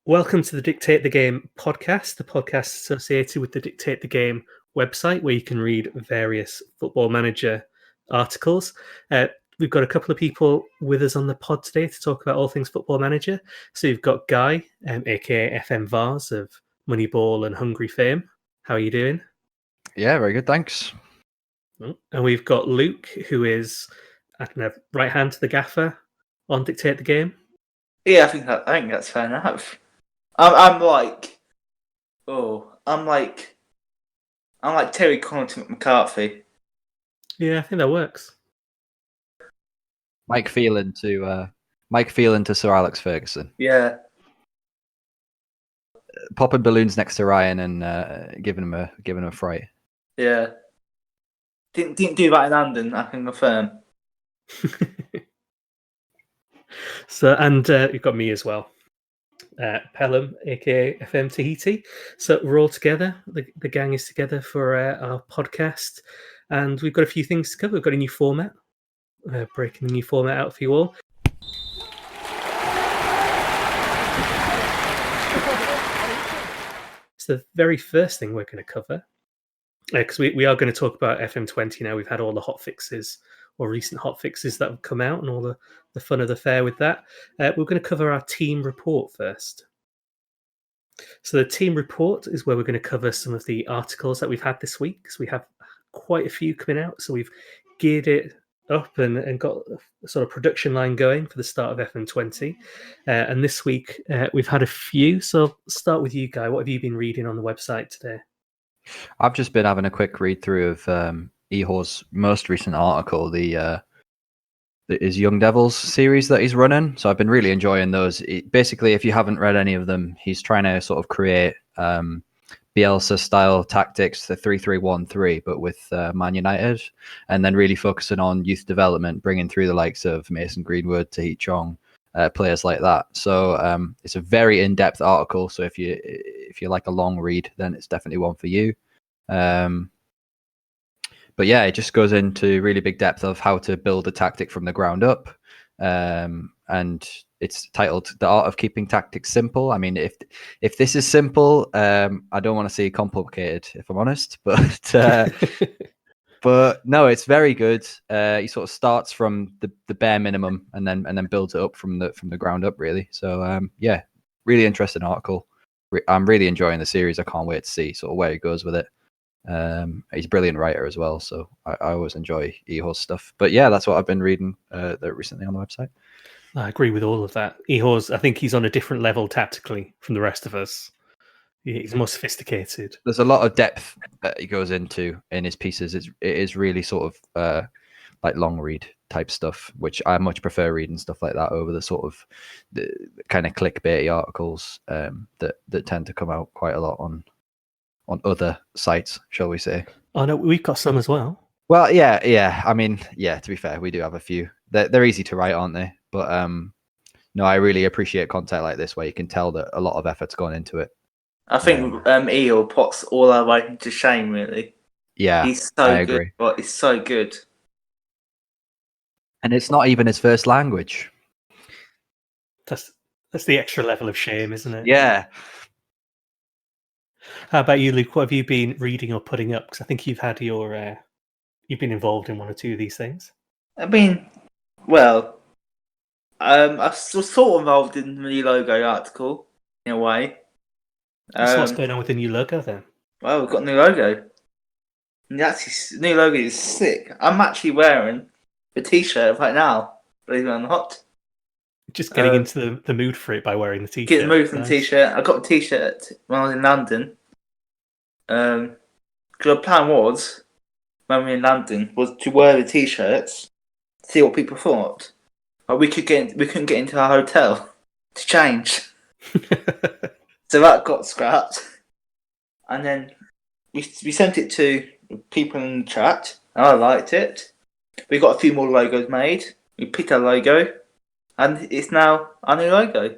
Welcome to the Dictate the Game podcast, the podcast associated with the Dictate the Game website, where you can read various Football Manager articles. We've got a couple of people with us on the pod today to talk about all things Football Manager. So you've got Guy, aka FMVars of Moneyball and Hungry fame. How are you doing? Yeah, very good, thanks. And we've got Luke, who is right hand to the gaffer on Dictate the Game. Yeah, I think that's fair enough. I'm like Terry Connor to McCarthy. Yeah, I think that works. Mike Phelan to Sir Alex Ferguson. Yeah. Popping balloons next to Ryan and giving him a fright. Yeah. Didn't do that in London, I can confirm. So, and you've got me as well, Pelham, aka FMTahiti. So we're all together. The gang is together for our podcast, and we've got a few things to cover. We've got a new format, breaking the new format out for you all. So the very first thing we're going to cover, because we are going to talk about FM20 now. We've had all the hot fixes or recent hot fixes that have come out and all the fun of the fair with that. We're going to cover our team report first. So the team report is where we're going to cover some of the articles that we've had this week, because we have quite a few coming out. So we've geared it up and got a sort of production line going for the start of FM20. And this week we've had a few. So I'll start with you, Guy. What have you been reading on the website today? I've just been having a quick read through of Ihor's most recent article, his Young Devils series that he's running. So I've been really enjoying those. Basically, if you haven't read any of them, he's trying to sort of create Bielsa style tactics, the 3-3-1-3, but with Man United, and then really focusing on youth development, bringing through the likes of Mason Greenwood, Tahiti Chong, players like that. So it's a very in-depth article. So if you like a long read, then it's definitely one for you. But yeah, it just goes into really big depth of how to build a tactic from the ground up. And it's titled The Art of Keeping Tactics Simple. I mean, if this is simple, I don't want to see complicated, if I'm honest. But but no, it's very good. He sort of starts from the bare minimum and then builds it up from the ground up, really. So yeah, really interesting article. I'm really enjoying the series. I can't wait to see sort of where he goes with it. He's a brilliant writer as well, so I always enjoy Ihor's stuff. But yeah, that's what I've been reading recently on the website. I agree with all of that. Ihor's, I think he's on a different level tactically from the rest of us. He's more sophisticated. There's a lot of depth that he goes into in his pieces. It is really sort of like long read type stuff, which I much prefer reading stuff like that over the sort of the kind of clickbaity articles that tend to come out quite a lot on other sites, shall we say. Oh no, we've got some as well. Well, yeah. I mean, yeah, to be fair, we do have a few. They're easy to write, aren't they? But no, I really appreciate content like this where you can tell that a lot of effort's gone into it. I think Ihor puts all our way to shame, really. Yeah, he's so I good, agree. but he's so good. And it's not even his first language. That's the extra level of shame, isn't it? Yeah. How about you, Luke? What have you been reading or putting up? Because I think you've had you've been involved in one or two of these things. I mean, well, I was sort of involved in the new logo article in a way. So what's going on with the new logo then? Well, we've got a new logo. And the new logo is sick. I'm actually wearing the t-shirt right now, believe it or not. Just getting into the mood for it by wearing the t-shirt. Get the mood from the t-shirt. I got the t-shirt when I was in London. Because the plan was, when we were in London, was to wear the t-shirts, see what people thought. But we couldn't get into our hotel to change. So that got scrapped. And then we sent it to people in the chat, and I liked it. We got a few more logos made. We picked our logo, and it's now our new logo.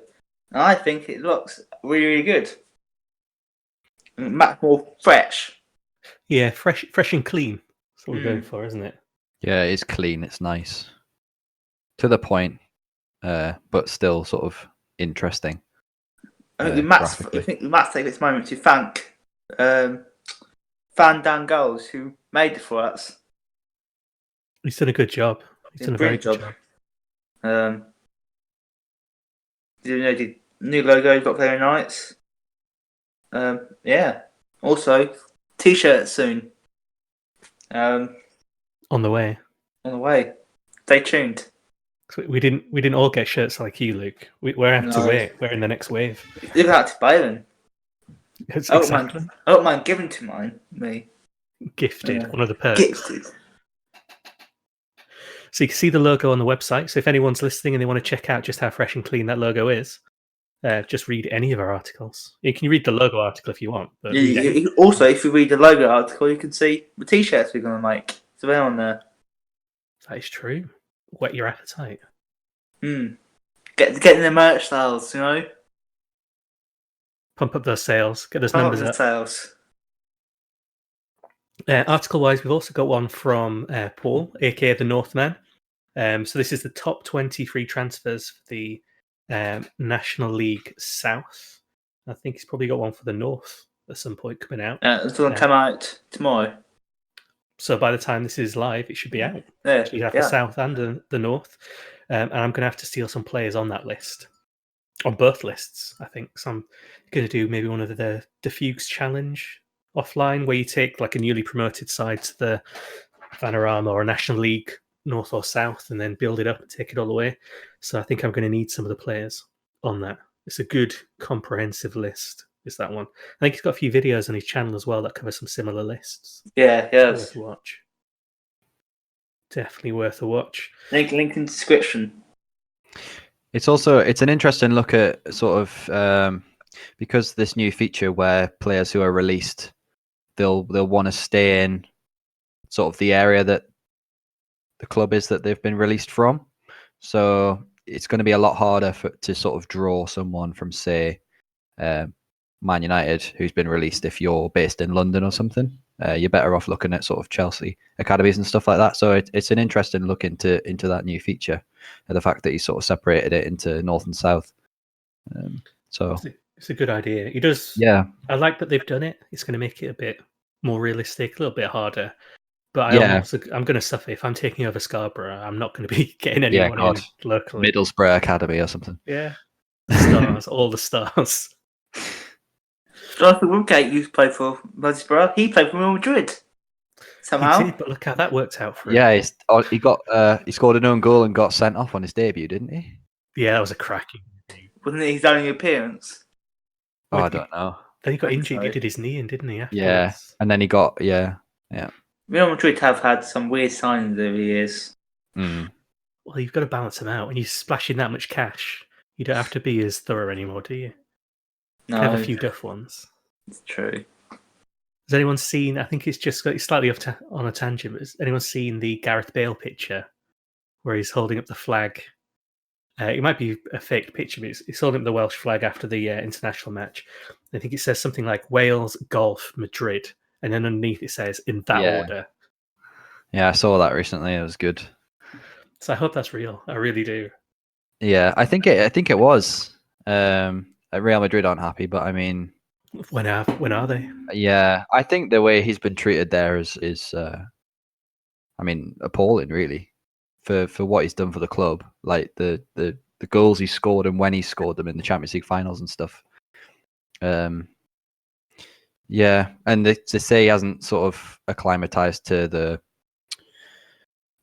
And I think it looks really, really good. Much more fresh. Yeah, fresh and clean. That's what we're going for, isn't it? Yeah, it's clean. It's nice. To the point, but still sort of interesting. I think Matt's graphically. taking this moment to thank Fan Dan Goals, who made it for us. He's done a good job. He's done a very good job. The new logo you've got very nice. Yeah. Also, t-shirts soon. On the way. On the way. Stay tuned. We didn't all get shirts like you, Luke. We're out to wait. We're in the next wave. You've had to buy them. Exactly. I don't mind giving to me. Gifted. One of the perks. Gifted. So you can see the logo on the website. So if anyone's listening and they want to check out just how fresh and clean that logo is, just read any of our articles. You can read the logo article if you want. But also, if you read the logo article, you can see the t-shirts we're going to make. So they're on there. That is true. Whet your appetite. Getting the merch sales, you know? Pump up those sales. Get those numbers up. Sales. Article-wise, we've also got one from Paul, aka the Northman. So this is the top 20 free transfers for the National League South. I think he's probably got one for the North at some point coming out. It's going to come out tomorrow. So by the time this is live, it should be out. Yeah, so you have the South and the North. And I'm going to have to steal some players on that list. On both lists, I think. So I'm going to do maybe one of the Fugues Challenge offline, where you take like a newly promoted side to the Vanarama or a National League North or South and then build it up and take it all the way. So I think I'm going to need some of the players on that. It's a good comprehensive list, is that one. I think he's got a few videos on his channel as well that cover some similar lists. Yeah. Worth a watch. Definitely worth a watch. Link in description. It's an interesting look at sort of because this new feature where players who are released, they'll want to stay in sort of the area that the club is that they've been released from. So it's going to be a lot harder to sort of draw someone from, say, Man United who's been released if you're based in London or something. You're better off looking at sort of Chelsea academies and stuff like that. So it's an interesting look into that new feature, and the fact that he sort of separated it into North and South. So it's a good idea. He does. Yeah, I like that they've done it. It's going to make it a bit more realistic, a little bit harder. But I'm going to suffer if I'm taking over Scarborough. I'm not going to be getting anyone in locally. Middlesbrough Academy or something. Yeah, stars, all the stars. Jonathan Woodgate used to play for Middlesbrough. He played for Real Madrid. Somehow. He did, but look how that worked out for him. Yeah, he scored an own goal and got sent off on his debut, didn't he? Yeah, that was a cracking. Wasn't it his only appearance? Oh, I don't know. Then he got injured. He did his knee in, didn't he? Afterwards? Yeah, and then he got yeah. Real Madrid have had some weird signings over the years. Well, you've got to balance them out. When you're splashing that much cash, you don't have to be as thorough anymore, do you? No, have a few duff ones. It's true. Has anyone seen? I think it's slightly on a tangent. But has anyone seen the Gareth Bale picture where he's holding up the flag? It might be a fake picture, but he's holding up the Welsh flag after the international match. I think it says something like Wales, Golf, Madrid, and then underneath it says in that order. Yeah, I saw that recently. It was good. So I hope that's real. I really do. Yeah, I think it was. Real Madrid aren't happy, but I mean, when are they? Yeah, I think the way he's been treated there is I mean, appalling, really, for what he's done for the club. Like the goals he scored and when he scored them in the Champions League finals and stuff. Yeah, and to say he hasn't sort of acclimatized to the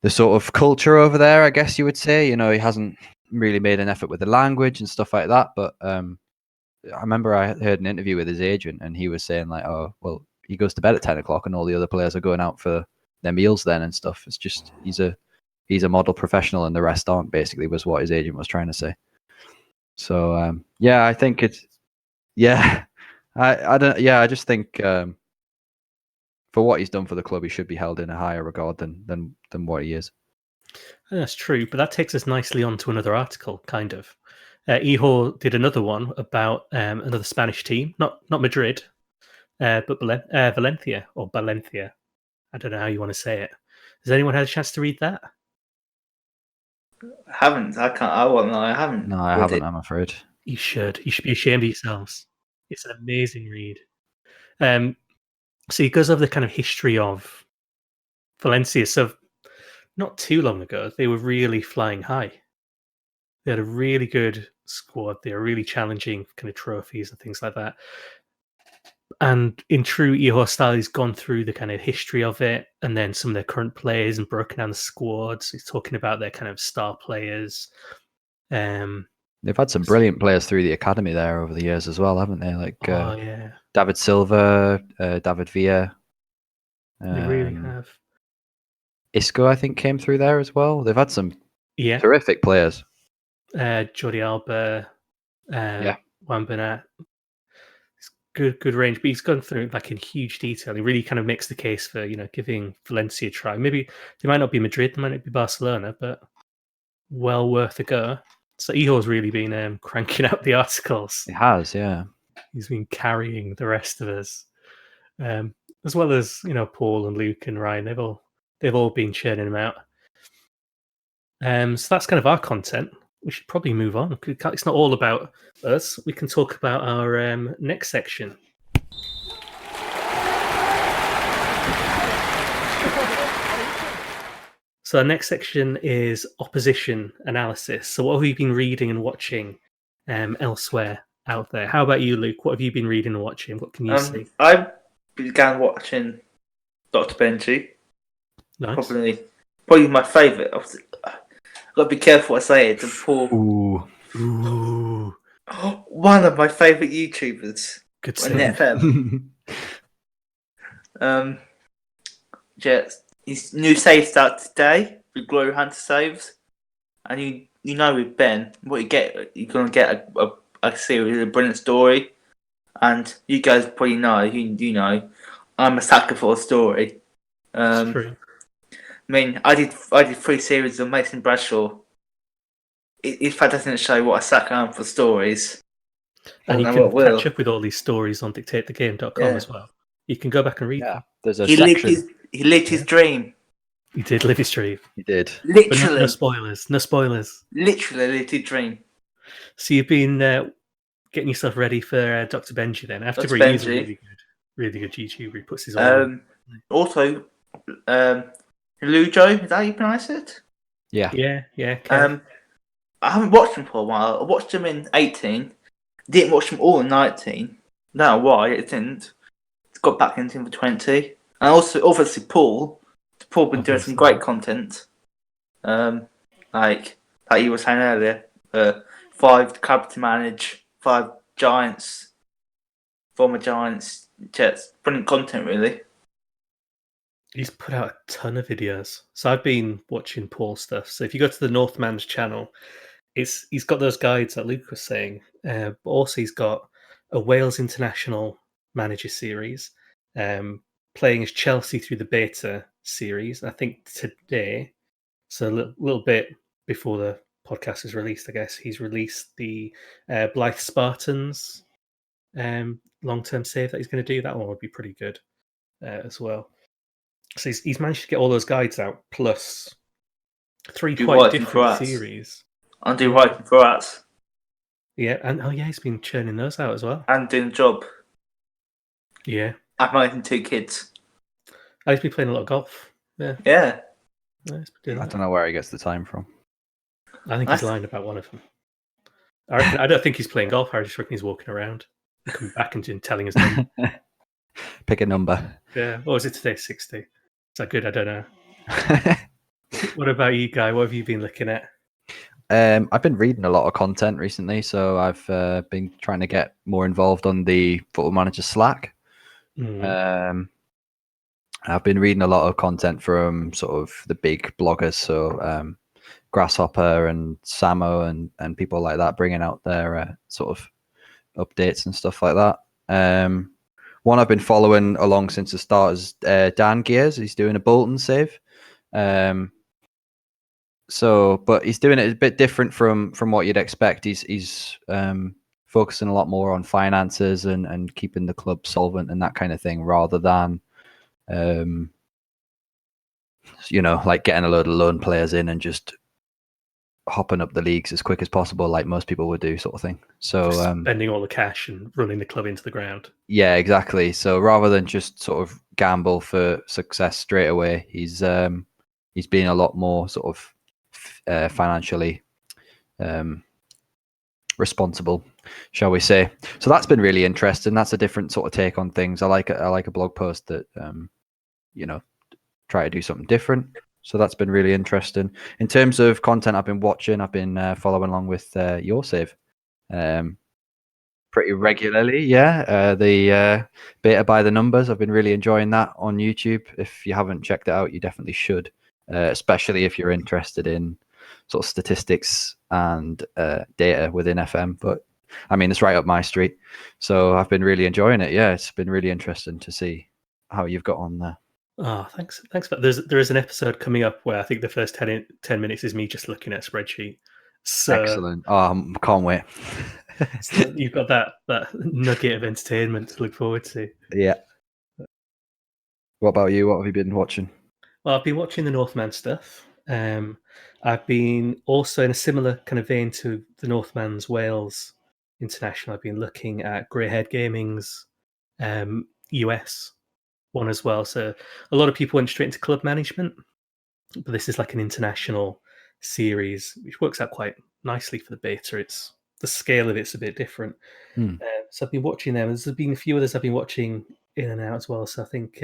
sort of culture over there, I guess you would say. You know, he hasn't really made an effort with the language and stuff like that. But I remember I heard an interview with his agent, and he was saying like, "Oh, well, he goes to bed at 10 o'clock, and all the other players are going out for their meals then and stuff." It's just he's a model professional, and the rest aren't. Basically, was what his agent was trying to say. So yeah, I think it's I don't. Yeah, I just think for what he's done for the club, he should be held in a higher regard than what he is. That's true, but that takes us nicely on to another article, kind of. Iho did another one about another Spanish team, not Madrid, but Valencia or Valencia. I don't know how you want to say it. Has anyone had a chance to read that? I haven't. I can't. I haven't. No, I haven't. I'm afraid. You should. You should be ashamed of yourselves. It's an amazing read. So he goes over the kind of history of Valencia. So not too long ago, they were really flying high. They had a really good squad. They were really challenging kind of trophies and things like that. And in true Iho style, he's gone through the kind of history of it and then some of their current players and broken down the squads. He's talking about their kind of star players. They've had some brilliant players through the academy there over the years as well, haven't they? Like yeah, David Silva, David Villa. they really have. Isco, I think, came through there as well. They've had some terrific players. Jordi Alba, Juan Bernat. Good range, but he's gone through like in huge detail. He really kind of makes the case for giving Valencia a try. Maybe they might not be Madrid, they might not be Barcelona, but well worth a go. So Iho's really been cranking out the articles. He has, yeah. He's been carrying the rest of us, as well as Paul and Luke and Ryan. They've all been churning them out. So that's kind of our content. We should probably move on. It's not all about us. We can talk about our next section. So our next section is opposition analysis. So what have you been reading and watching elsewhere out there? How about you, Luke? What have you been reading and watching? What can you see? I began watching Dr. Benji. Nice. Probably my favourite. I've got to be careful what I say. It's a poor. Ooh. One of my favourite YouTubers. Good on FM. His new save start today with Glory Hunter saves, and you know with Ben what you get. You're gonna get a series, a brilliant story, and you guys probably know. You know, I'm a sucker for a story. True. I mean, I did 3 series of Mason Bradshaw. If that doesn't show what a sucker I am for stories, and you can catch up with all these stories on dictatethegame.com as well. You can go back and read them. There's a section. He lived his dream. He did live his dream. He did. Literally. No spoilers. No spoilers. Literally lived his dream. So you've been getting yourself ready for Dr. Benji then. After Dr. he's a really good YouTuber. He puts his own. Also, Lujo, is that how you pronounce it? Yeah. I haven't watched him for a while. I watched him in 18. Didn't watch him all in 19. Don't know why it didn't. Got back into him for 20. And also, obviously, Paul. Paul been doing some great content. Like you were saying earlier. 5 clubs to manage. 5 Giants. Former Giants. Jets. Brilliant content, really. He's put out a ton of videos. So I've been watching Paul's stuff. So if you go to the Northman's channel, he's got those guides that Luke was saying. But also he's got a Wales International Manager series. Playing as Chelsea through the beta series. I think today, so a little bit before the podcast is released, I guess, he's released the Blythe Spartans long-term save that he's going to do. That one would be pretty good as well. So he's managed to get all those guides out, plus 3 quite different series. And do writing for us. Yeah, and he's been churning those out as well. And doing the job. Yeah. I'm raising 2 kids. He's been playing a lot of golf. Yeah. Yeah. I don't know where he gets the time from. I think he's lying about one of them. I don't think he's playing golf. I just reckon he's walking around and coming back and telling us. Pick a number. Yeah. What was it today? 60. Is that good? I don't know. What about you, Guy? What have you been looking at? I've been reading a lot of content recently, so I've been trying to get more involved on the Football Manager Slack. I've been reading a lot of content from sort of the big bloggers, so Grasshopper and Samo and people like that, bringing out their sort of updates and stuff like that. One I've been following along since the start is Dan Gears. He's doing a Bolton save. But he's doing it a bit different from what you'd expect. He's focusing a lot more on finances and keeping the club solvent and that kind of thing, rather than like getting a load of loan players in and just hopping up the leagues as quick as possible, like most people would do, sort of thing. So spending all the cash and running the club into the ground. Yeah, exactly. So rather than just sort of gamble for success straight away, he's been a lot more sort of financially responsible, shall we say. So that's been really interesting. That's a different sort of take on things. I like a blog post that try to do something different. So that's been really interesting. In terms of content I've been watching, I've been following along with Your Save pretty regularly. Yeah, the Beta by the Numbers, I've been really enjoying that on YouTube. If you haven't checked it out, you definitely should, especially if you're interested in sort of statistics and data within FM. But I mean, it's right up my street. So I've been really enjoying it. Yeah, it's been really interesting to see how you've got on there. Oh, thanks. There is an episode coming up where I think the first 10 minutes is me just looking at a spreadsheet. So, excellent. Oh, can't wait. So you've got that nugget of entertainment to look forward to. Yeah. What about you? What have you been watching? Well, I've been watching the Northman stuff. I've been also in a similar kind of vein to the Northman's Wales International. I've been looking at Greyhead Gaming's US one as well. So a lot of people went straight into club management, but this is like an international series, which works out quite nicely for the beta. It's the scale of it's a bit different. So I've been watching them. There's been a few others I've been watching in and out as well. So I think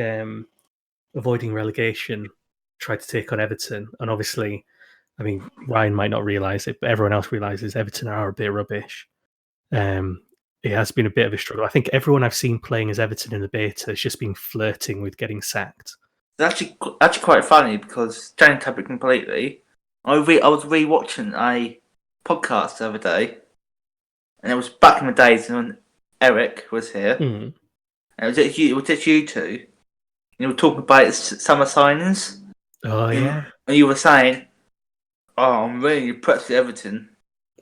Avoiding Relegation tried to take on Everton, and obviously, I mean, Ryan might not realise it, but everyone else realises Everton are a bit rubbish. It has been a bit of a struggle. I think everyone I've seen playing as Everton in the beta has just been flirting with getting sacked. It's actually quite funny because, changing topic completely, I was re-watching a podcast the other day, and it was back in the days when Eric was here. Mm. And it was just you two. And you were talking about summer signings. Oh, yeah. And you were saying, "Oh, I'm really impressed with Everton.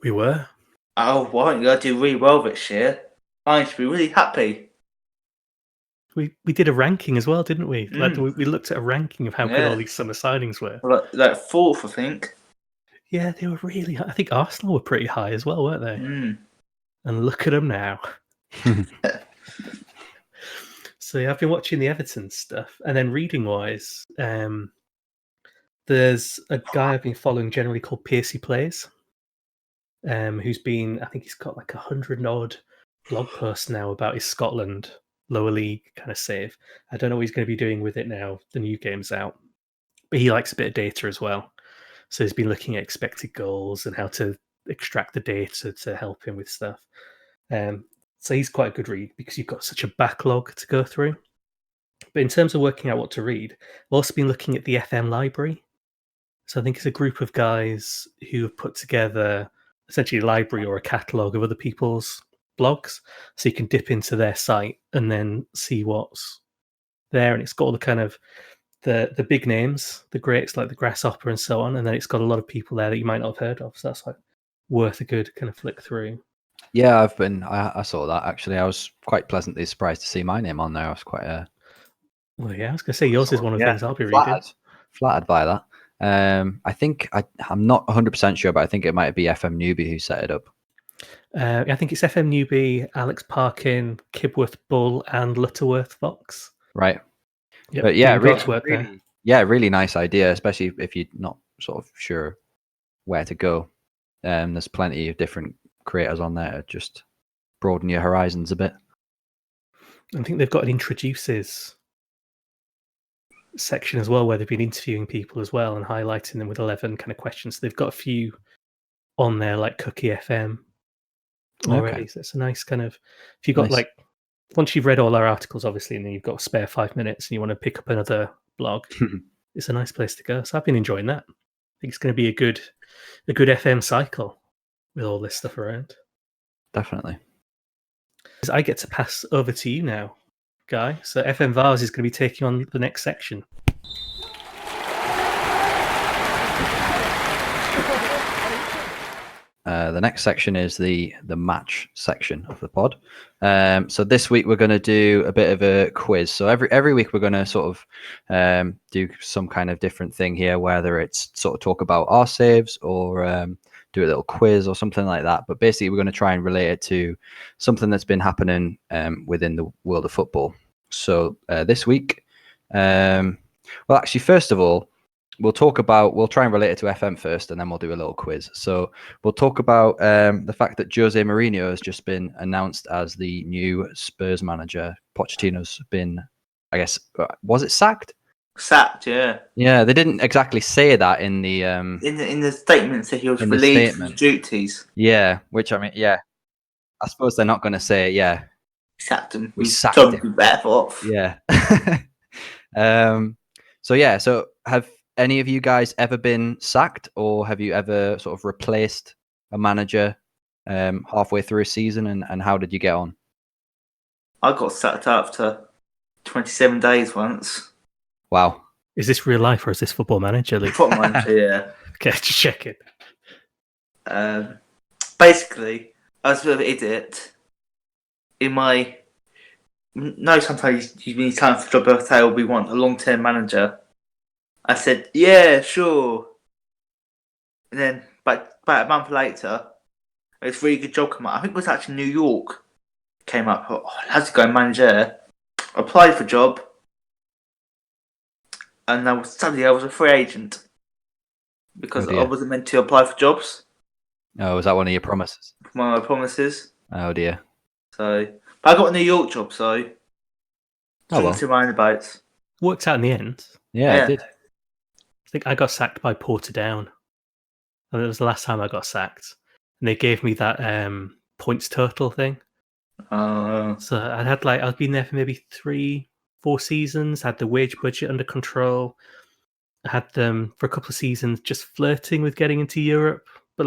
We were. Oh, why don't you do really well this year? I should be really happy." We did a ranking as well, didn't we? Like we looked at a ranking of how good all these summer signings were. Like fourth, I think. Yeah, they were really high. I think Arsenal were pretty high as well, weren't they? And look at them now. So yeah, I've been watching the Everton stuff, and then reading-wise, there's a guy I've been following generally called Piercy Plays, who's been, I think he's got like 100-odd blog posts now about his Scotland lower league kind of save. I don't know what he's going to be doing with it now. The new game's out, but he likes a bit of data as well. So he's been looking at expected goals and how to extract the data to help him with stuff. So he's quite a good read because you've got such a backlog to go through. But in terms of working out what to read, I've also been looking at the FM library. So I think it's a group of guys who have put together essentially a library or a catalogue of other people's blogs. So you can dip into their site and then see what's there. And it's got all the kind of the big names, the greats like the Grasshopper and so on. And then it's got a lot of people there that you might not have heard of. So that's like worth a good kind of flick through. Yeah, I saw that actually. I was quite pleasantly surprised to see my name on there. I was quite well, yeah, I was going to say yours is one of the things I'll be reading. Flattered by that. I think I'm not 100% sure, but I think it might be FM Newbie who set it up. I think it's FM Newbie, Alex Parkin, Kibworth Bull, and Lutterworth Fox. Right. Yep. But yeah, really nice idea, especially if you're not sort of sure where to go. There's plenty of different creators on there to just broaden your horizons a bit. I think they've got an introduces section as well where they've been interviewing people as well and highlighting them with 11 kind of questions. So they've got a few on there like Cookie FM already. Okay. So it's a nice kind of, if you've got like, once you've read all our articles, obviously, and then you've got a spare 5 minutes and you want to pick up another blog, it's a nice place to go. So I've been enjoying that. I think it's going to be a good FM cycle with all this stuff around. Definitely. I get to pass over to you now, Guy. So FMVars is going to be taking on the next section. The next section is the match section of the pod. So this week we're going to do a bit of a quiz. So every week we're going to sort of do some kind of different thing here, whether it's sort of talk about our saves or do a little quiz or something like that. But basically, we're going to try and relate it to something that's been happening within the world of football. So this week, well, actually, first of all, we'll try and relate it to FM first, and then we'll do a little quiz. So we'll talk about the fact that Jose Mourinho has just been announced as the new Spurs manager. Pochettino's been, I guess, was it sacked? Sacked, yeah. Yeah, they didn't exactly say that in the in the statement that he was in the relieved from his statement. duties. Yeah, which I mean, yeah, I suppose they're not going to say, yeah, Sacked him. we He's sacked told him. to be better off. Yeah. So have any of you guys ever been sacked, or have you ever sort of replaced a manager halfway through a season, and how did you get on? I got sacked after 27 days once. Wow. Is this real life or is this Football Manager, Luke? Football manager, yeah. Okay, just check it. Basically, I was a bit of an idiot. Sometimes you need time for a job. They'll say, we want a long-term manager. I said, yeah, sure. And then, about a month later, it's a really good job come up. I think it was actually New York came up. Oh, I had to go and manage there. I applied for a job. And suddenly I was a free agent. Because I wasn't meant to apply for jobs. Oh, was that one of your promises? One of my promises. Oh dear. So, but I got a New York job, so to my own boats. Worked out in the end. Yeah, it did. I think I got sacked by Portadown. And it was the last time I got sacked. And they gave me that points total thing. So I'd been there for maybe 3-4 seasons, had the wage budget under control. I had them for a couple of seasons just flirting with getting into Europe. But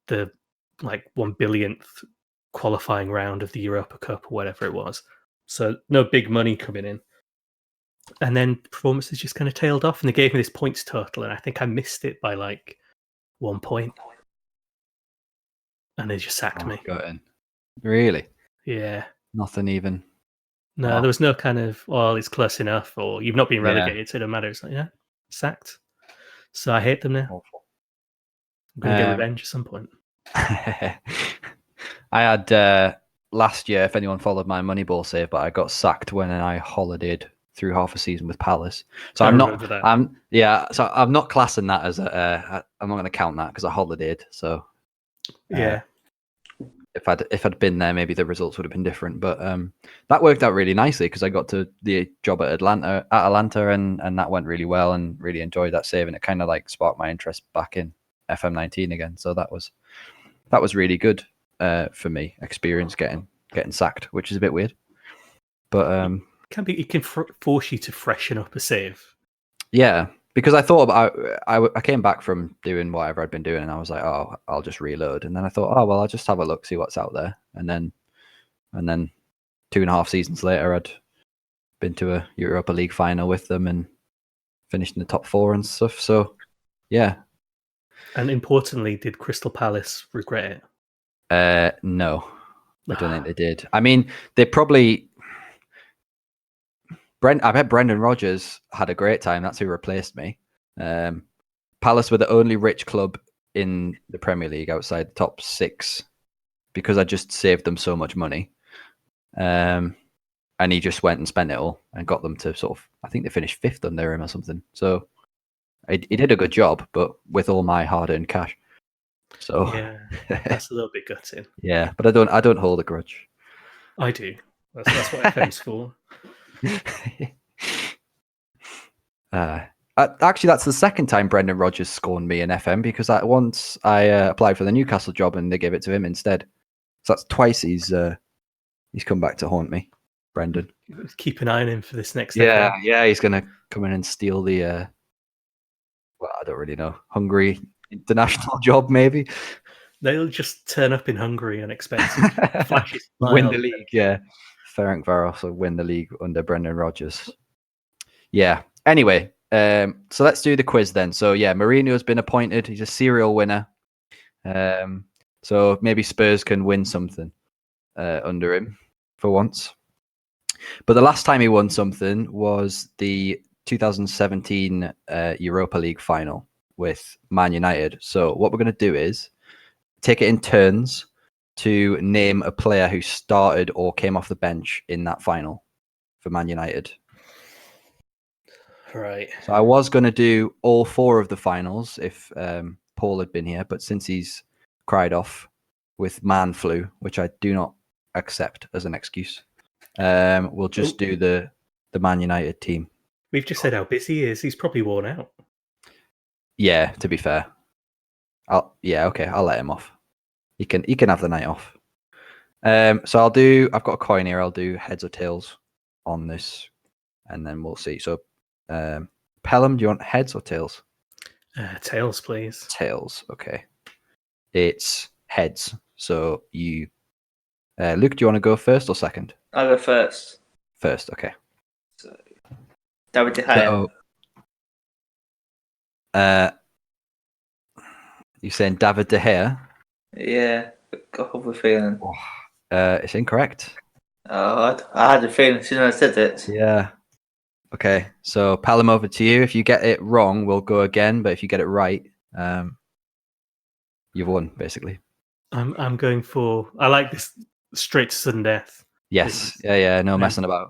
the 1 billionth qualifying round of the Europa Cup or whatever it was. So no big money coming in. And then performances just kind of tailed off, and they gave me this points total, and I think I missed it by 1 point. And they just sacked me. Got in. Really? Yeah. Nothing even. No, there was no kind of, it's close enough, or you've not been relegated, so it don't matter. It's sacked. So I hate them now. Awful. I'm going to get revenge at some point. I had last year, if anyone followed my Moneyball save, but I got sacked when I holidayed through half a season with Palace. So I'm not classing that as I'm not going to count that because I holidayed. So yeah. If I'd been there, maybe the results would have been different. But that worked out really nicely because I got to the job at Atlanta, and that went really well, and really enjoyed that save, and it kind of sparked my interest back in FM19 again. So that was really good for me. Experience getting sacked, which is a bit weird, but it can force you to freshen up a save. Yeah. Because I thought I came back from doing whatever I'd been doing, and I was like, oh, I'll just reload. And then I thought, oh, well, I'll just have a look, see what's out there. And then 2.5 seasons later, I'd been to a Europa League final with them and finished in the top 4 and stuff. So, yeah. And importantly, did Crystal Palace regret it? No, I don't think they did. I mean, they probably... I bet Brendan Rodgers had a great time. That's who replaced me. Palace were the only rich club in the Premier League outside the top 6 because I just saved them so much money. And he just went and spent it all and got them to I think they finished 5th under him or something. So he did a good job, but with all my hard-earned cash. So yeah, that's a little bit gutting. Yeah, but I don't hold a grudge. I do. That's what FM's for. Actually, that's the second time Brendan Rodgers scorned me in FM because once I applied for the Newcastle job and they gave it to him instead. So that's twice he's come back to haunt me, Brendan. Keep an eye on him for this next. Yeah, FM. yeah, he's gonna come in and steal the. I don't really know, Hungary international job maybe. They'll just turn up in Hungary unexpected, flashes, win the league. Yeah. FMVars will win the league under Brendan Rodgers. Yeah. Anyway, so let's do the quiz then. So yeah, Mourinho's been appointed. He's a serial winner. So maybe Spurs can win something under him for once. But the last time he won something was the 2017 Europa League final. with Man United. So what we're going to do is take it in turns to name a player who started or came off the bench in that final for Man United. Right. So I was going to do all 4 of the finals if Paul had been here, but since he's cried off with man flu, which I do not accept as an excuse, we'll just do the Man United team. We've just said how busy he is. He's probably worn out. Yeah, to be fair. I'll let him off. He can have the night off. So I've got a coin here. I'll do heads or tails on this, and then we'll see. So Pelham, do you want heads or tails? Tails, please. Tails, okay. It's heads. So you Luke, do you want to go first or second? I'll go first. First, okay. So, David De Gea. So, you're saying David De Gea? Yeah, got a feeling. It's incorrect. Oh, I had a feeling as soon as I said it. Yeah. Okay, so Pelham, over to you. If you get it wrong, we'll go again. But if you get it right, you've won, basically. I'm going for. I like this straight to sudden death. Yes. Yeah. No messing about.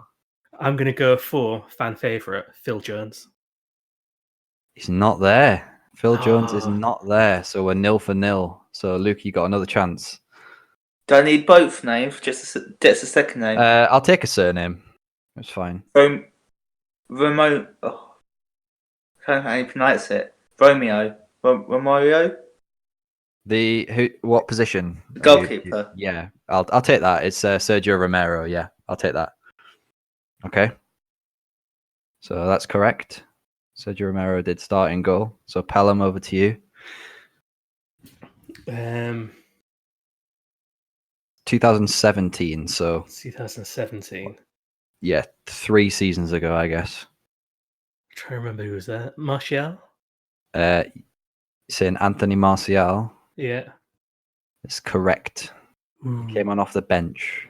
I'm going to go for fan favorite Phil Jones. He's not there. Phil Jones is not there. So we're 0-0. So Luke, you got another chance. Do I need both names? Just a second name. I'll take a surname. It's fine. Remo. Oh, I can't know how you pronounce it. Romeo. Romario. What position? The goalkeeper. Yeah, I'll take that. It's Sergio Romero. Yeah, I'll take that. Okay. So that's correct. Sergio Romero did start in goal. So Pelham, over to you. 2017. So 2017. Yeah, 3 seasons ago, I guess. I'm trying to remember who was there. Martial? Saying Anthony Martial. Yeah. It's correct. Came on off the bench.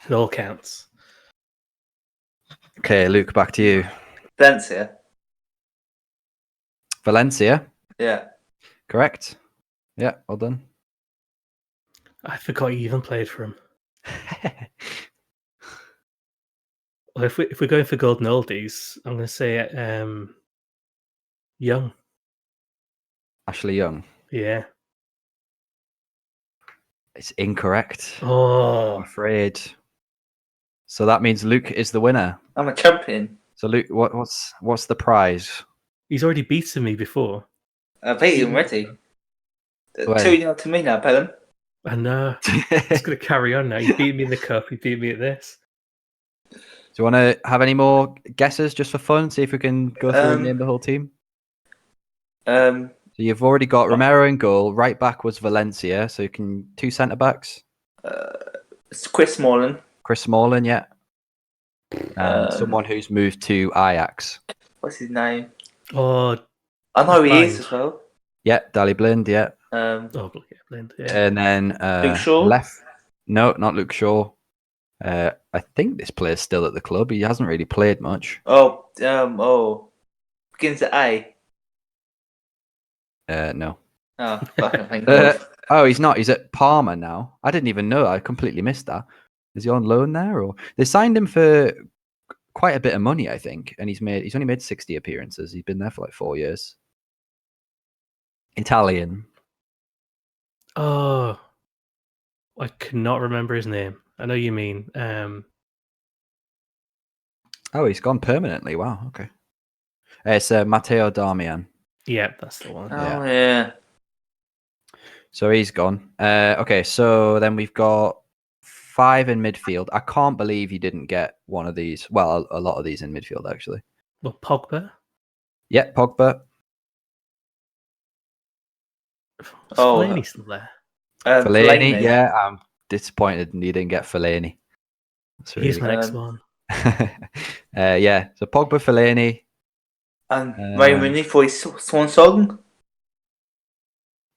It all counts. Okay, Luke, back to you. Valencia? Yeah. Correct. Yeah, well done. I forgot you even played for him. Well, if we're going for golden oldies, I'm going to say Young. Ashley Young. Yeah. It's incorrect. Oh, I'm afraid. So that means Luke is the winner. I'm a champion. So Luke, what's the prize? he's already beaten me before. I beat him already. 2-0 to me now, Pelham. I know. It's going to carry on now. You beat me in the cup. You beat me at this. Do you want to have any more guesses just for fun? See if we can go through and name the whole team. So you've already got Romero in goal. Right back was Valencia. So you can 2 centre backs. It's Chris Smalling. Chris Smalling, yeah. And someone who's moved to Ajax. What's his name? Oh, I know who he is as well. Yeah, Dali Blind, yeah. Blind, yeah. And then Luke Shaw? No, not Luke Shaw. I think this player's still at the club. He hasn't really played much. Begins at A. No. Oh, fucking thank God. Oh, he's not. He's at Parma now. I didn't even know. I completely missed that. Is he on loan there, or they signed him for quite a bit of money, I think, and he's only made 60 appearances. He's been there for like 4 years. Italian. Oh, I cannot remember his name. I know you mean. Oh, he's gone permanently. Wow. Okay. It's Matteo Darmian. Yeah, that's the one. Oh, yeah. So he's gone. Okay, so then we've got 5 in midfield. I can't believe you didn't get one of these. Well, a lot of these in midfield, actually. Well, Pogba. Yeah, Pogba. Is Fellaini still there? Fellaini, yeah. I'm disappointed you didn't get Fellaini. Here's my next one. Yeah, so Pogba, Fellaini. And Wayne Rooney for his swan song.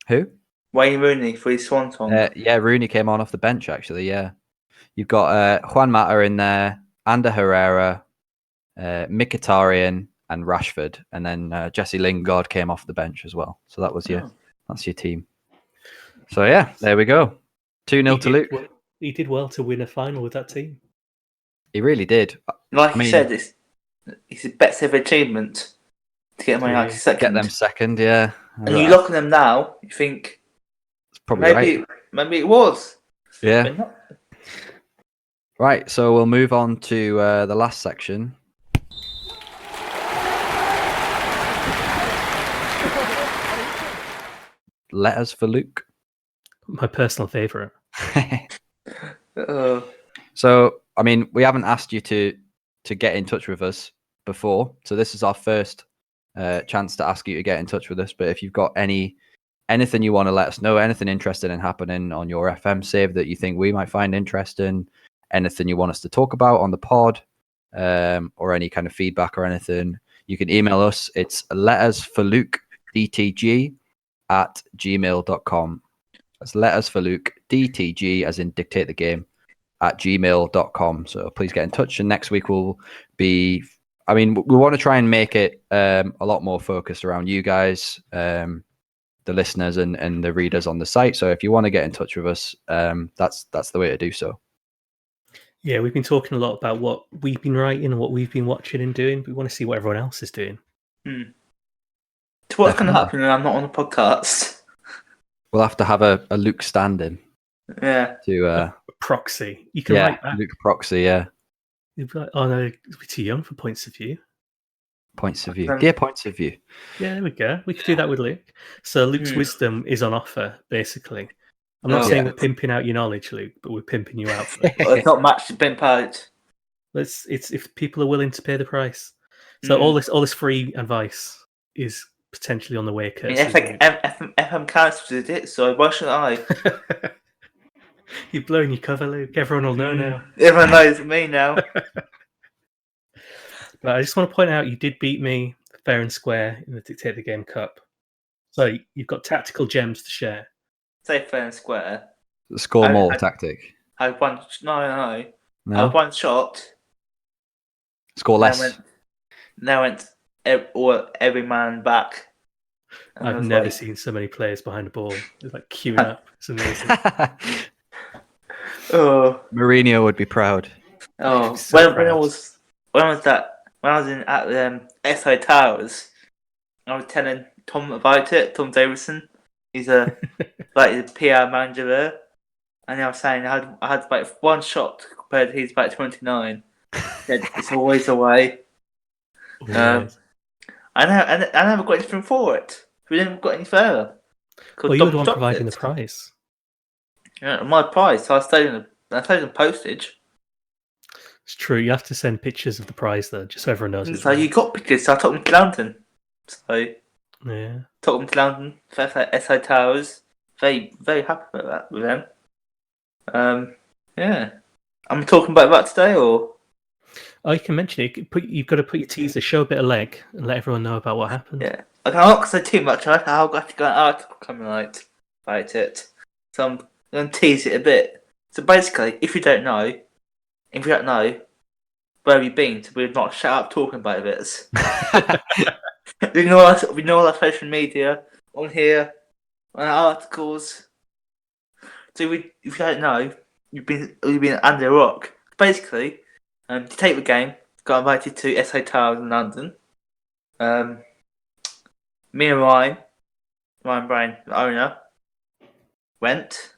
Who? Wayne Rooney for his swan song. Yeah, Rooney came on off the bench, actually, yeah. You've got Juan Mata in there, Ander Herrera, Mkhitaryan, and Rashford, and then Jesse Lingard came off the bench as well. So that was that's your team. So yeah, there we go. 2-0 to Luke. He did well to win a final with that team. He really did. Like you said, it's the best ever achievement to get Man United second. Get them second, yeah. And you look at them now, you think it's probably maybe it was. Yeah. Right, so we'll move on to the last section. Letters for Luke. My personal favourite. So, I mean, we haven't asked you to get in touch with us before, so this is our first chance to ask you to get in touch with us. But if you've got anything you want to let us know, anything interesting and happening on your FM save that you think we might find interesting, anything you want us to talk about on the pod, or any kind of feedback or anything, you can email us. It's lettersforlukedtg@gmail.com. That's lettersforlukedtg, as in dictate the game, @gmail.com. So please get in touch. And next week will be, I mean, we want to try and make it a lot more focused around you guys, the listeners and the readers on the site. So if you want to get in touch with us, that's the way to do so. Yeah, we've been talking a lot about what we've been writing and what we've been watching and doing. We want to see what everyone else is doing. So what's going to happen when I'm not on the podcast? We'll have to have a Luke stand-in. Yeah. To a proxy. You can write that. Luke proxy, yeah. You'd be like, oh no, we're too young for points of view. Points of view. Yeah, points of view. Yeah, there we go. We could do that with Luke. So Luke's wisdom is on offer, basically. I'm not saying we're pimping out your knowledge, Luke, but we're pimping you out for it. Well, it's not much to pimp out. It's if people are willing to pay the price. So all this free advice is potentially on the way. FM cancelled it, so why should I? You're blowing your cover, Luke. Everyone will know now. Everyone knows me now. But I just want to point out you did beat me fair and square in the Dictate the Game Cup. So you've got tactical gems to share. Say fair and square. The score more tactic. I had one. No. I had one shot. Score less. Now went every man back. I've never seen so many players behind the ball. It's like queuing up. It's amazing. Mourinho would be proud. Oh, So when I was in at the SI Towers, I was telling Tom about it. Tom Davison, he's like the PR manager there, and I was saying I had about one shot compared to he's about 29. It's always the way. I never got anything for it. We didn't got any further. Well, you were the one providing the prize. Yeah, my prize. So I stayed in postage. It's true. You have to send pictures of the prize, though, just so everyone knows. So you got pictures. So I took them to London. So yeah, took them to London. SI Towers. Very, very happy about that with them. Yeah. I'm talking about that today, or? Oh, you can mention it. You've got to put your teaser, show a bit of leg, and let everyone know about what happened. Yeah. Okay, I'm not going to say too much. I've got to go an article coming out about it. So I'm going to tease it a bit. So basically, if you don't know where we've been, so we're not shut up talking about this. we know our social media on here, on our articles. So if you don't know, you've been under a rock. Basically, to take the game, got invited to SA Towers in London. Me and Ryan Bryan, the owner, went.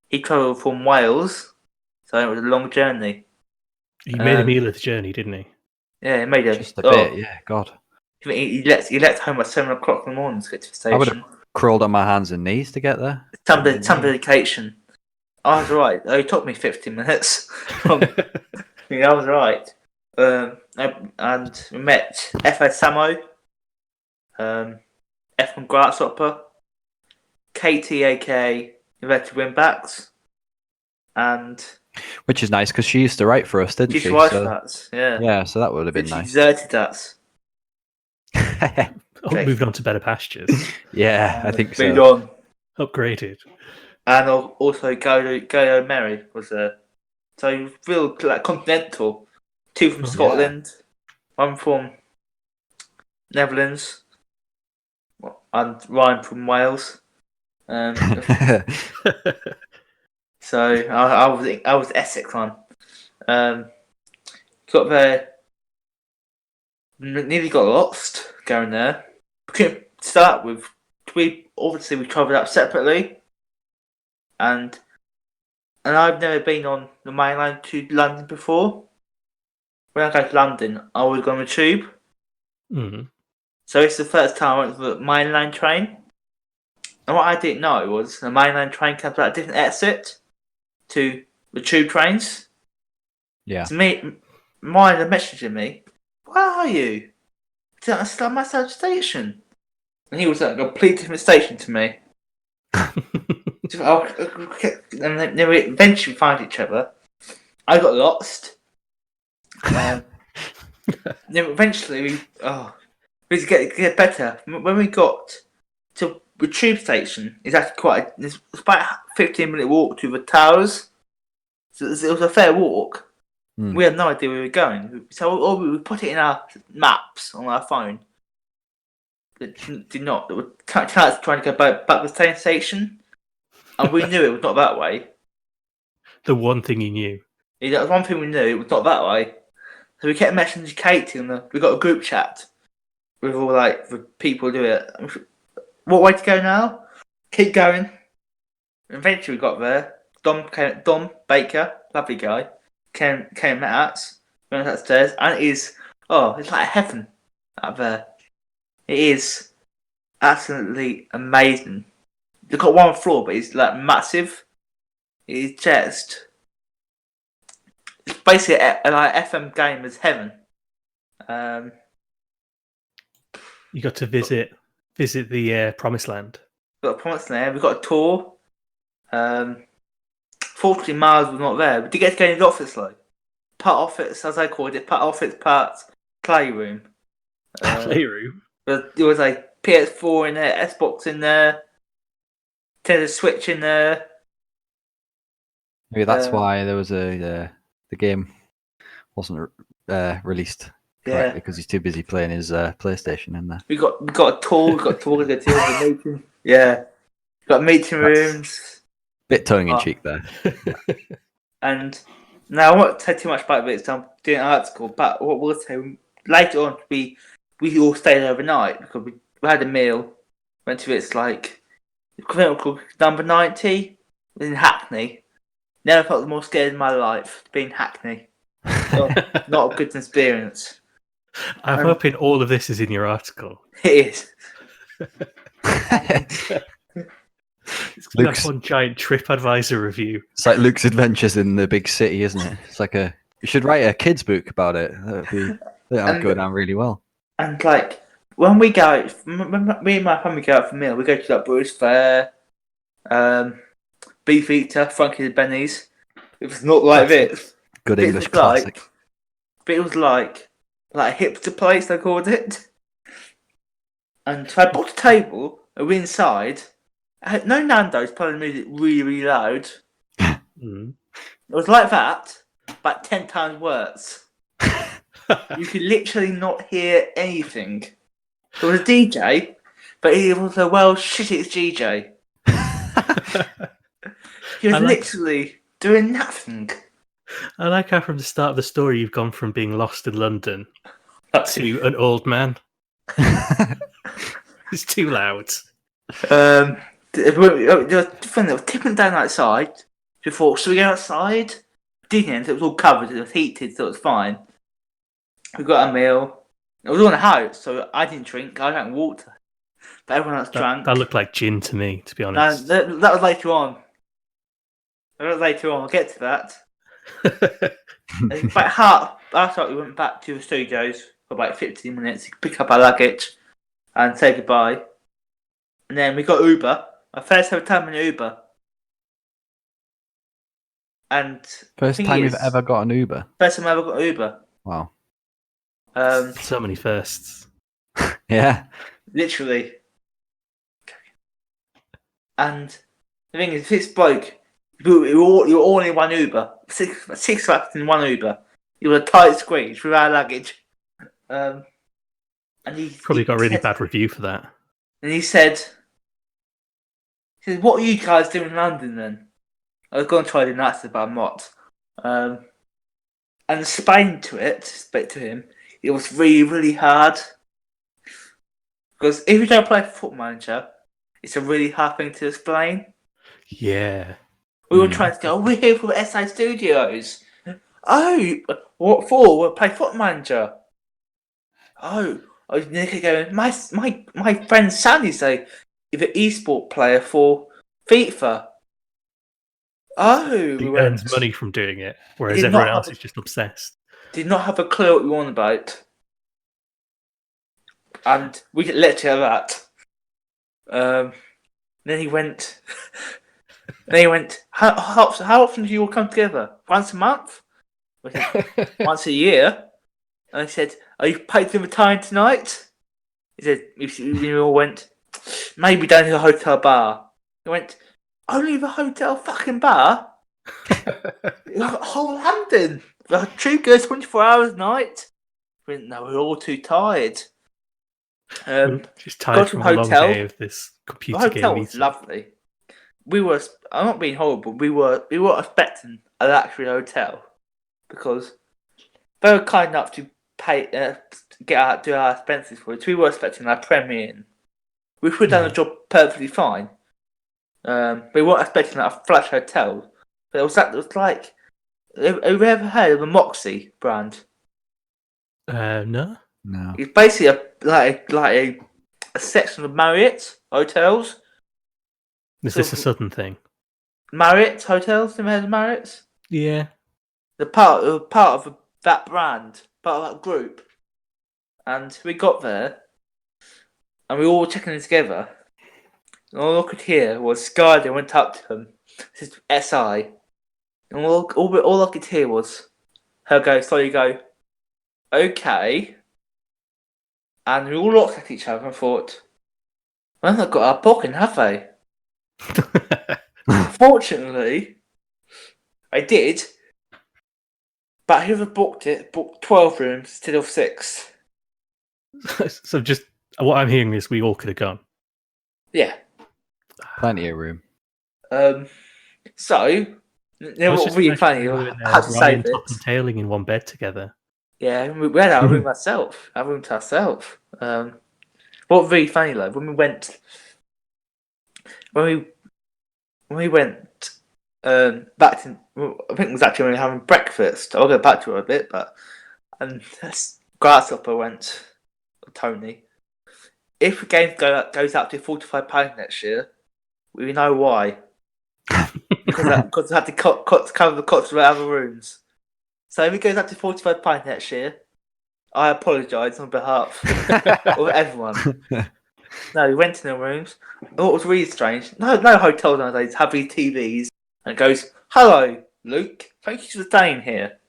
He travelled from Wales, so it was a long journey. He made a meal of the journey, didn't he? Yeah, he made just a bit. Yeah, God. He left home at 7 o'clock in the morning to get to the station. I would have crawled on my hands and knees to get there. Some dedication. I was right. It took me 15 minutes. I was right. And we met F.A. Samo, FM Grasshopper, KTAK, Inverted Winbacks, and... Which is nice, because she used to write for us, didn't she? She used to write for us, yeah. Yeah, so that would have been she nice. She deserted us. Moved on to better pastures. Yeah, I think so. Moved on. Upgraded. And also Go Mary was there. So real continental. 2 from Scotland, 1 from Netherlands. And Ryan from Wales. So I was Essex one. Got there. Nearly got lost going there. We couldn't start with. We travelled up separately, and I've never been on the main line to London before. When I go to London, I always go on the tube. Mm-hmm. So it's the first time I went to the mainline train. And what I didn't know was the mainline train comes out a different exit to the tube trains. Yeah. To me, mine are messaging me, "Where are you?" I said, "I'm at the station." And he was at a completely different station to me. And then we eventually found each other. I got lost. Then eventually we get better. When we got to the tube station, it's actually it's about a 15-minute walk to the towers. So it was a fair walk. We had no idea where we were going. So we put it in our maps on our phone. It did not. It was trying to go back to the train station. And we knew it was not that way. The one thing you knew. Yeah, that was one thing we knew, it was not that way. So we kept messaging Katie, and we got a group chat with all the people do it. What way to go now? Keep going. Eventually we got there. Dom Baker, lovely guy, came met us, went upstairs, and it's like heaven up there. It is absolutely amazing. They've got one floor, but it's massive. It's basically like FM gamers heaven. You got to visit the Promised Land. Got a promised land. We got a tour. Fortunately, Miles was not there. We did get to go in his office though. Part office, as I called it, part office, part playroom. Playroom. There was a PS4 in there, Xbox in there, Nintendo Switch in there. Maybe that's why there was the game wasn't released correctly because he's too busy playing his PlayStation in there. We got a tour. We got a tour. We got a meeting. Yeah, got meeting rooms. Bit tongue in cheek there. And now I won't say too much about it. So I'm doing an article, but what we'll say later on, we all stayed overnight because we had a meal. Went to called number 90 in Hackney. Never felt more scared in my life to be in Hackney. Not a good experience. I'm hoping all of this is in your article. It is. It's like one giant TripAdvisor review. It's like Luke's adventures in the big city, isn't it? It's like you should write a kids' book about it. That would go down really well. And when we go, me and my family go out for a meal, we go to Bruce Fair, Beefeater, Frankie's Benny's. It was not like this. Good English classic. But it was like a hipster place, they called it. And so I booked a table, and we're inside. No Nando's playing music really, really loud. It was like that, but 10 times worse. You could literally not hear anything. There was a DJ, but he was a world's shittiest DJ. He was literally doing nothing. I like how from the start of the story you've gone from being lost in London to an old man. It's too loud. They were tipping down outside. We thought, should we go outside? Didn't. It was all covered. It was heated, so it was fine. We got a meal. It was all in a house, so I didn't drink. I drank water. But everyone else drank. That looked like gin to me, to be honest. That was later on. I'll get to that. About half after we went back to the studios for about 15 minutes to pick up our luggage and say goodbye. And then we got Uber. My first ever time in Uber. And first time you've ever got an Uber? First time I ever got Uber. Wow. So many firsts. Yeah. Literally. And the thing is, this bloke, you're all in one Uber. Six of us in one Uber. It was a tight squeeze with our luggage. And And he Probably got a really said, bad review for that. And he said, "What are you guys doing in London then?" I was going to try to do that, but I'm not. And explain to him, it was really, really hard. Because if you don't play Football Manager, it's a really hard thing to explain. Yeah. We were trying to go, we're here for SI Studios. Oh, what for? We'll play Football Manager. Oh, I was going, my friend Sandy say, he's an esport player for FIFA. Oh, He earns money from doing it, whereas Did everyone not else have- is just obsessed. Did not have a clue what we were on about. And we get literally that. Then he went. How often do you all come together? Once a month? I said, once a year. And I said, "Are you paid for the time tonight?" He said, we all went, "Maybe down to the hotel bar." He went, "Only the hotel fucking bar?" Whole London. The true goes 24 hours a night. We went, "No, we're all too tired." Just got tired to from the a long hotel. day of this The computer hotel game was meeting. lovely. I'm not being horrible. We were expecting a luxury hotel because they were kind enough to pay, do our expenses for it. We were expecting our Premier Inn. We could have done the job perfectly fine. We weren't expecting a flash hotel. But it was like, have you ever heard of the Moxie brand? No. No. It's basically a section of Marriott hotels. Is this a Southern thing? Marriott hotels, never heard of Marriott? Yeah. The part of that brand, part of that group. And we got there, and we were all checking in together. And all I could hear was Skyler went up to him, this is SI, and all I could hear was her slowly go, "Okay." And we all looked at each other and thought, "Well, they've got our booking, have they?" Fortunately, I did. But whoever booked 12 rooms instead of 6. So just what I'm hearing is we all could have gone. Yeah. Plenty of room. So they were really funny. I had to save it. Top and tailing in one bed together. Yeah, we had our room ourselves. Our room to ourselves. What really funny though, when we went back to, I think it was actually when we were having breakfast. I'll go back to it a bit, but Grasshopper went, Tony, if the game goes up to £45 next year, we know why. because I had to cover the costs of our other rooms. So if it goes up to £45 next year, I apologise on behalf of everyone. No, we went in the rooms. What was really strange, no hotels nowadays have these TVs and it goes, "Hello, Luke, thank you for staying here."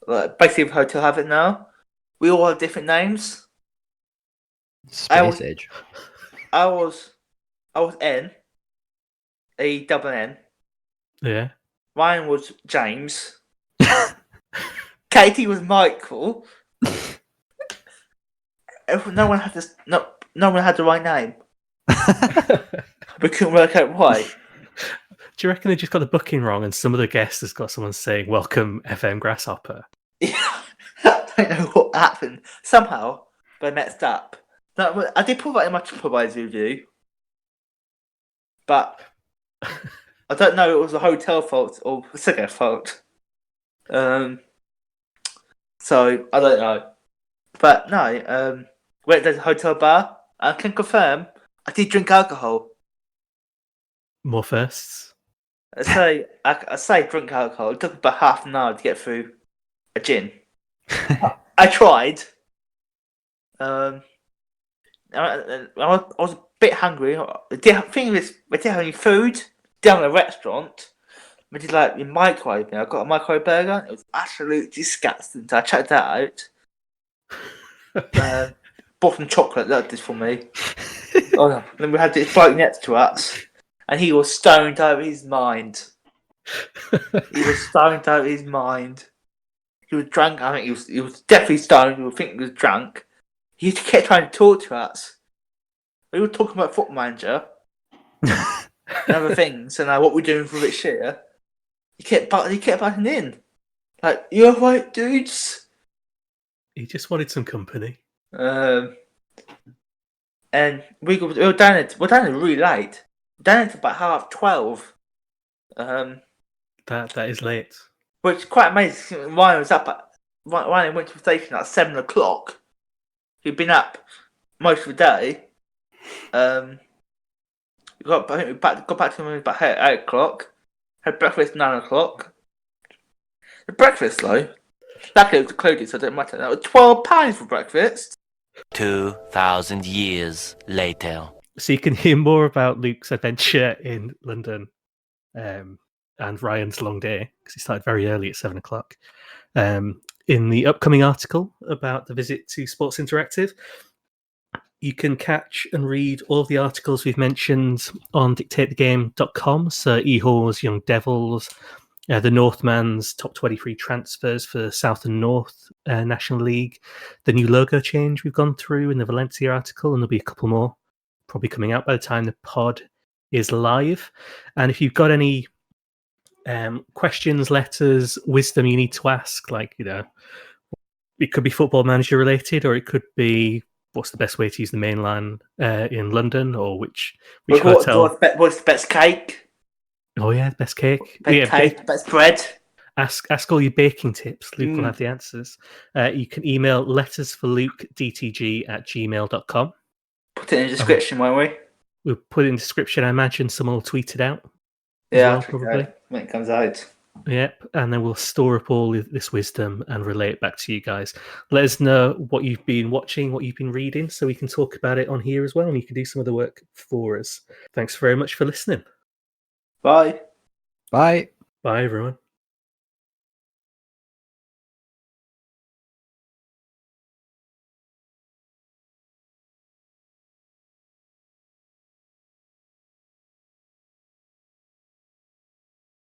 Basically, the hotel have it now. We all have different names. Space Age. I was N, a double N. Yeah. Ryan was James. Katie was Michael. No one had the right name. We couldn't work out why. Do you reckon they just got the booking wrong and some of the guests has got someone saying "Welcome FM Grasshopper"? I don't know what happened. Somehow they messed up. No, I did put that in my TripAdvisor review, but I don't know if it was the hotel fault or the cigarette fault. So I don't know. But no, went to the hotel bar. I can confirm I did drink alcohol. More firsts. I say drink alcohol. It took about half an hour to get through a gin. I tried. I was a bit hungry. We didn't have any food down at the restaurant. We did like in microwave. I got a microwave burger. It was absolutely disgusting. So I checked that out. Bought some chocolate. That did for me. Then we had this bloke next to us, and he was stoned out of his mind. He was drunk. I think he was definitely stoned. We think he was drunk. He kept trying to talk to us. We were talking about Football Manager and other things, and what we're doing for this year. He kept butting in. Like, you alright, dudes? He just wanted some company. And we were down there really late. Down at about 12:30. That is late. Which is quite amazing. Ryan went to the station at 7 o'clock. He'd been up most of the day. I think we got back to him about 8 o'clock. Had breakfast 9 o'clock. The breakfast though, luckily it was included, so it didn't matter. That was £12 for breakfast. 2,000 years later. So you can hear more about Luke's adventure in London and Ryan's long day, because he started very early at 7 o'clock, in the upcoming article about the visit to Sports Interactive. You can catch and read all of the articles we've mentioned on dictatethegame.com. So Ehor's Young Devils, the Northman's top 23 transfers for South and North National League, the new logo change we've gone through in the Valencia article, and there'll be a couple more probably coming out by the time the pod is live. And if you've got any questions, letters, wisdom you need to ask, like, it could be Football Manager related, or it could be what's the best way to use the main line in London, or which hotel. What's the best cake? Oh yeah, best cake. Best bread. Ask all your baking tips. Luke will have the answers. You can email lettersforlukedtg@gmail.com. Put it in the description, won't we? We'll put it in the description. I imagine someone will tweet it out. Yeah, probably. When it comes out. Yep, and then we'll store up all this wisdom and relay it back to you guys. Let us know what you've been watching, what you've been reading, so we can talk about it on here as well, and you can do some of the work for us. Thanks very much for listening. Bye. Bye. Bye, everyone.